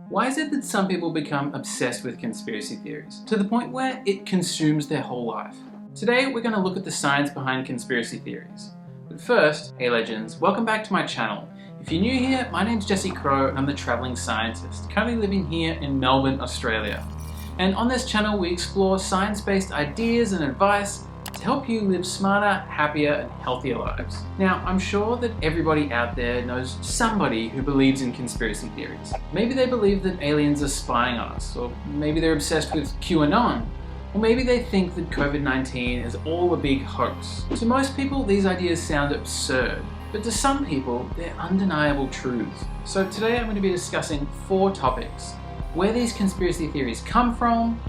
Why is it that some people become obsessed with conspiracy theories, to the point where it consumes their whole life? Today we're going to look at the science behind conspiracy theories. But first, hey legends, welcome back to my channel. If you're new here, my name's Jesse Crow and I'm the Travelling Scientist, currently living here in Melbourne, Australia. And on this channel we explore science-based ideas and advice to help you live smarter, happier and healthier lives. Now, I'm sure that everybody out there knows somebody who believes in conspiracy theories. Maybe they believe that aliens are spying on us, or maybe they're obsessed with QAnon, or maybe they think that COVID-19 is all a big hoax. To most people, these ideas sound absurd, but to some people, they're undeniable truths. So today I'm going to be discussing 4 topics: where these conspiracy theories come from,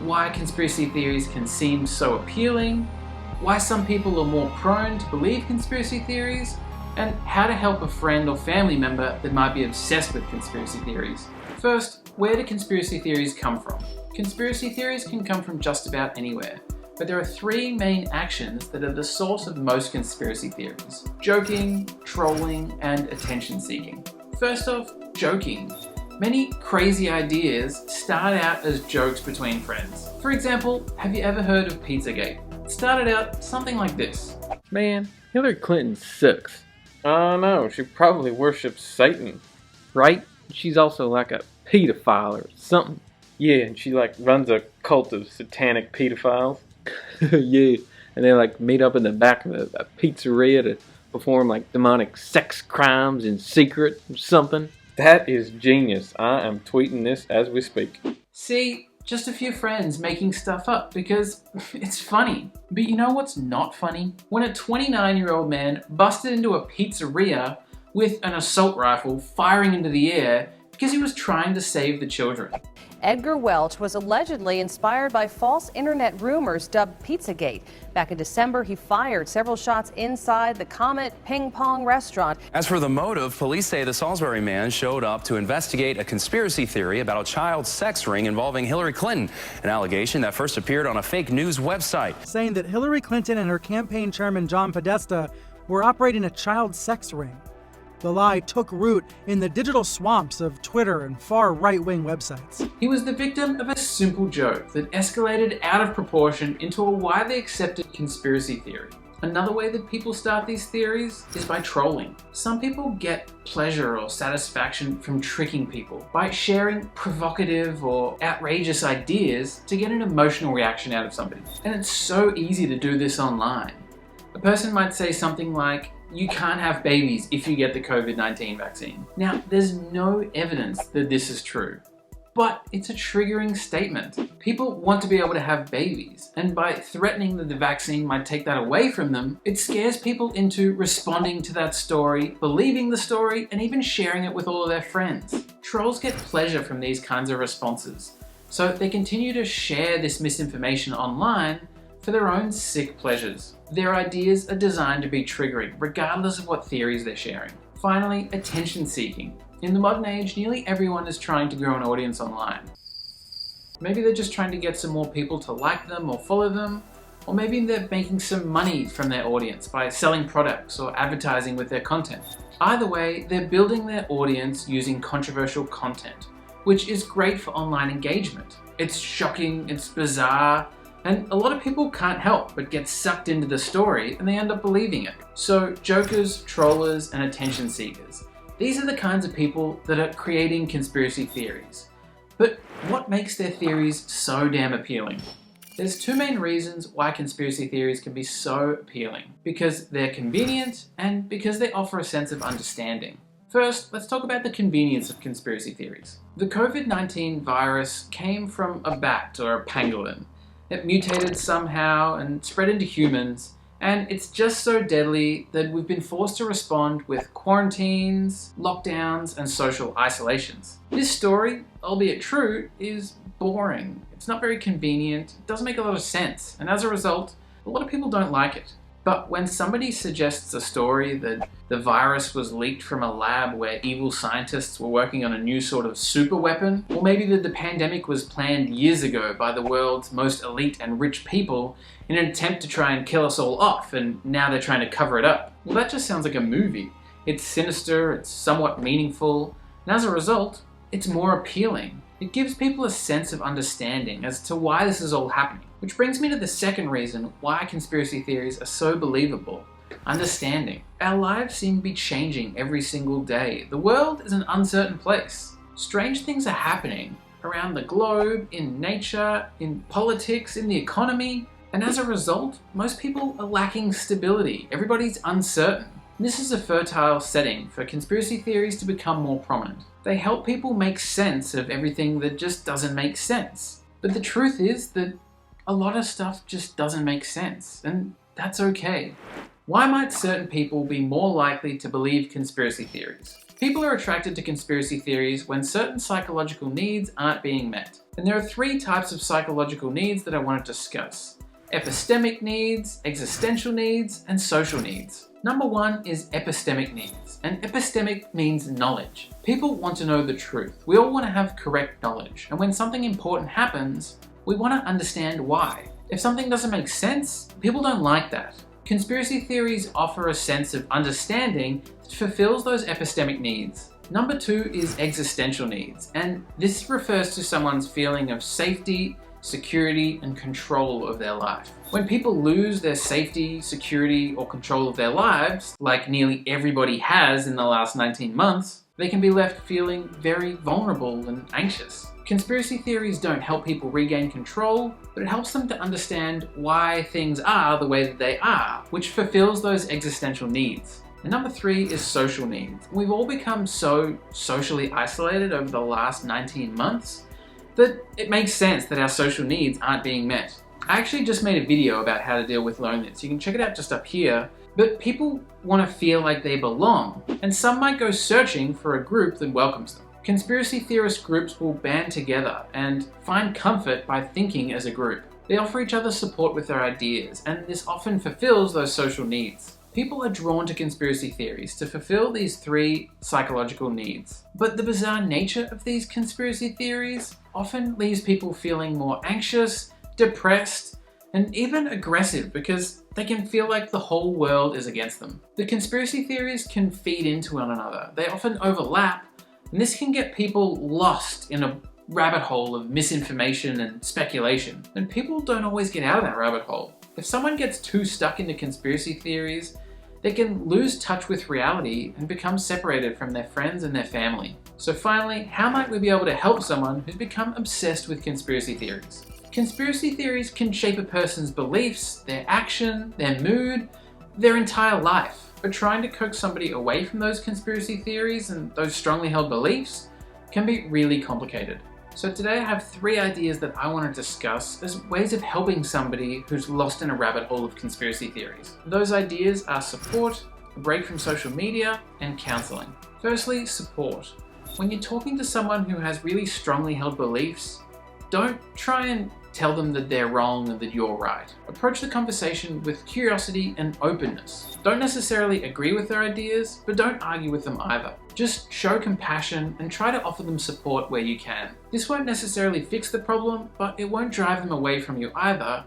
why conspiracy theories can seem so appealing, why some people are more prone to believe conspiracy theories, and how to help a friend or family member that might be obsessed with conspiracy theories. First, where do conspiracy theories come from? Conspiracy theories can come from just about anywhere, but there are 3 main actions that are the source of most conspiracy theories: joking, trolling, and attention seeking. First off, joking. Many crazy ideas start out as jokes between friends. For example, have you ever heard of Pizzagate? It started out something like this. Man, Hillary Clinton sucks. Oh no, she probably worships Satan. Right? She's also like a pedophile or something. Yeah, and she like runs a cult of satanic pedophiles. Yeah, and they like meet up in the back of a pizzeria to perform like demonic sex crimes in secret or something. That is genius. I am tweeting this as we speak. See, just a few friends making stuff up because it's funny. But you know what's not funny? When a 29-year-old man busted into a pizzeria with an assault rifle firing into the air because he was trying to save the children. Edgar Welch was allegedly inspired by false internet rumors dubbed Pizzagate. Back in December, he fired several shots inside the Comet Ping Pong restaurant. As for the motive, police say the Salisbury man showed up to investigate a conspiracy theory about a child sex ring involving Hillary Clinton, an allegation that first appeared on a fake news website. Saying that Hillary Clinton and her campaign chairman John Podesta were operating a child sex ring. The lie took root in the digital swamps of Twitter and far right-wing websites. He was the victim of a simple joke that escalated out of proportion into a widely accepted conspiracy theory. Another way that people start these theories is by trolling. Some people get pleasure or satisfaction from tricking people by sharing provocative or outrageous ideas to get an emotional reaction out of somebody. And it's so easy to do this online. A person might say something like, "You can't have babies if you get the COVID-19 vaccine." Now, there's no evidence that this is true, but it's a triggering statement. People want to be able to have babies, and by threatening that the vaccine might take that away from them, it scares people into responding to that story, believing the story, and even sharing it with all of their friends. Trolls get pleasure from these kinds of responses, so they continue to share this misinformation online for their own sick pleasures. Their ideas are designed to be triggering, regardless of what theories they're sharing. Finally, attention seeking. In the modern age, nearly everyone is trying to grow an audience online. Maybe they're just trying to get some more people to like them or follow them, or maybe they're making some money from their audience by selling products or advertising with their content. Either way, they're building their audience using controversial content, which is great for online engagement. It's shocking, it's bizarre, and a lot of people can't help but get sucked into the story and they end up believing it. So jokers, trollers, and attention seekers. These are the kinds of people that are creating conspiracy theories. But what makes their theories so damn appealing? There's 2 main reasons why conspiracy theories can be so appealing. Because they're convenient and because they offer a sense of understanding. First, let's talk about the convenience of conspiracy theories. The COVID-19 virus came from a bat or a pangolin. It mutated somehow and spread into humans, and it's just so deadly that we've been forced to respond with quarantines, lockdowns, and social isolations. This story, albeit true, is boring. It's not very convenient, it doesn't make a lot of sense, and as a result, a lot of people don't like it. But when somebody suggests a story that the virus was leaked from a lab where evil scientists were working on a new sort of super weapon, or maybe that the pandemic was planned years ago by the world's most elite and rich people in an attempt to try and kill us all off, and now they're trying to cover it up, well, that just sounds like a movie. It's sinister, it's somewhat meaningful, and as a result, it's more appealing. It gives people a sense of understanding as to why this is all happening. Which brings me to the second reason why conspiracy theories are so believable. Understanding. Our lives seem to be changing every single day. The world is an uncertain place. Strange things are happening around the globe, in nature, in politics, in the economy, and as a result, most people are lacking stability. Everybody's uncertain. This is a fertile setting for conspiracy theories to become more prominent. They help people make sense of everything that just doesn't make sense. But the truth is that a lot of stuff just doesn't make sense, and that's okay. Why might certain people be more likely to believe conspiracy theories? People are attracted to conspiracy theories when certain psychological needs aren't being met. And there are three types of psychological needs that I want to discuss: epistemic needs, existential needs, and social needs. Number one is epistemic needs, and epistemic means knowledge. People want to know the truth. We all want to have correct knowledge, and when something important happens, we want to understand why. If something doesn't make sense, people don't like that. Conspiracy theories offer a sense of understanding that fulfills those epistemic needs. Number two is existential needs, and this refers to someone's feeling of safety, security, and control of their life. When people lose their safety, security, or control of their lives, like nearly everybody has in the last 19 months, they can be left feeling very vulnerable and anxious. Conspiracy theories don't help people regain control, but it helps them to understand why things are the way that they are, which fulfills those existential needs. And number three is social needs. We've all become so socially isolated over the last 19 months that it makes sense that our social needs aren't being met. I actually just made a video about how to deal with loneliness. You can check it out just up here. But people want to feel like they belong, and some might go searching for a group that welcomes them. Conspiracy theorist groups will band together and find comfort by thinking as a group. They offer each other support with their ideas, and this often fulfills those social needs. People are drawn to conspiracy theories to fulfill these three psychological needs. But the bizarre nature of these conspiracy theories often leaves people feeling more anxious, depressed, and even aggressive because they can feel like the whole world is against them. The conspiracy theories can feed into one another. They often overlap, and this can get people lost in a rabbit hole of misinformation and speculation. And people don't always get out of that rabbit hole. If someone gets too stuck into conspiracy theories, they can lose touch with reality and become separated from their friends and their family. So finally, how might we be able to help someone who's become obsessed with conspiracy theories? Conspiracy theories can shape a person's beliefs, their action, their mood, their entire life. But trying to coax somebody away from those conspiracy theories and those strongly held beliefs can be really complicated. So today I have three ideas that I want to discuss as ways of helping somebody who's lost in a rabbit hole of conspiracy theories. Those ideas are support, a break from social media, and counseling. Firstly, support. When you're talking to someone who has really strongly held beliefs, don't try and tell them that they're wrong and that you're right. Approach the conversation with curiosity and openness. Don't necessarily agree with their ideas, but don't argue with them either. Just show compassion and try to offer them support where you can. This won't necessarily fix the problem, but it won't drive them away from you either,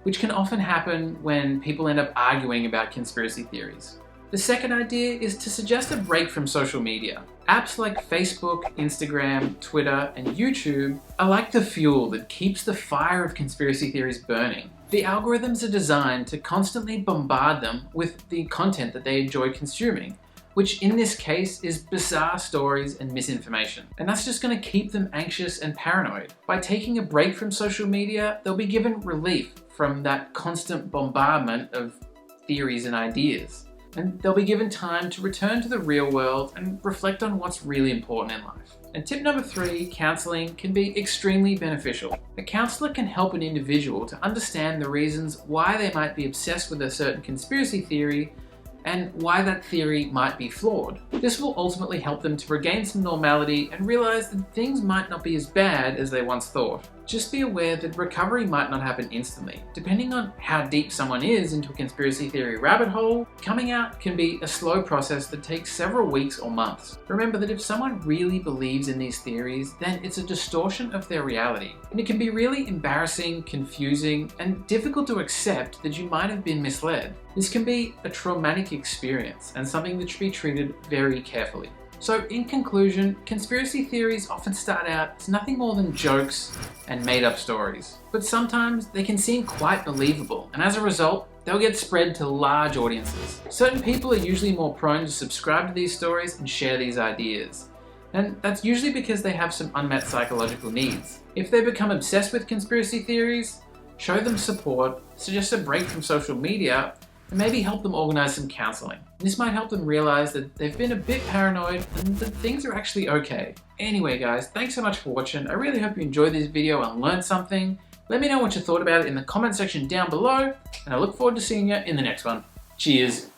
which can often happen when people end up arguing about conspiracy theories. The second idea is to suggest a break from social media. Apps like Facebook, Instagram, Twitter, and YouTube are like the fuel that keeps the fire of conspiracy theories burning. The algorithms are designed to constantly bombard them with the content that they enjoy consuming, which in this case is bizarre stories and misinformation. And that's just going to keep them anxious and paranoid. By taking a break from social media, they'll be given relief from that constant bombardment of theories and ideas. And they'll be given time to return to the real world and reflect on what's really important in life. And tip number 3, counseling can be extremely beneficial. A counselor can help an individual to understand the reasons why they might be obsessed with a certain conspiracy theory and why that theory might be flawed. This will ultimately help them to regain some normality and realize that things might not be as bad as they once thought. Just be aware that recovery might not happen instantly. Depending on how deep someone is into a conspiracy theory rabbit hole, coming out can be a slow process that takes several weeks or months. Remember that if someone really believes in these theories, then it's a distortion of their reality. And it can be really embarrassing, confusing, and difficult to accept that you might have been misled. This can be a traumatic experience and something that should be treated very carefully. So in conclusion, conspiracy theories often start out as nothing more than jokes and made up stories. But sometimes they can seem quite believable, and as a result, they'll get spread to large audiences. Certain people are usually more prone to subscribe to these stories and share these ideas. And that's usually because they have some unmet psychological needs. If they become obsessed with conspiracy theories, show them support, suggest a break from social media, and maybe help them organize some counseling. This might help them realize that they've been a bit paranoid and that things are actually okay. Anyway guys, thanks so much for watching. I really hope you enjoyed this video and learned something. Let me know what you thought about it in the comment section down below, and I look forward to seeing you in the next one. Cheers!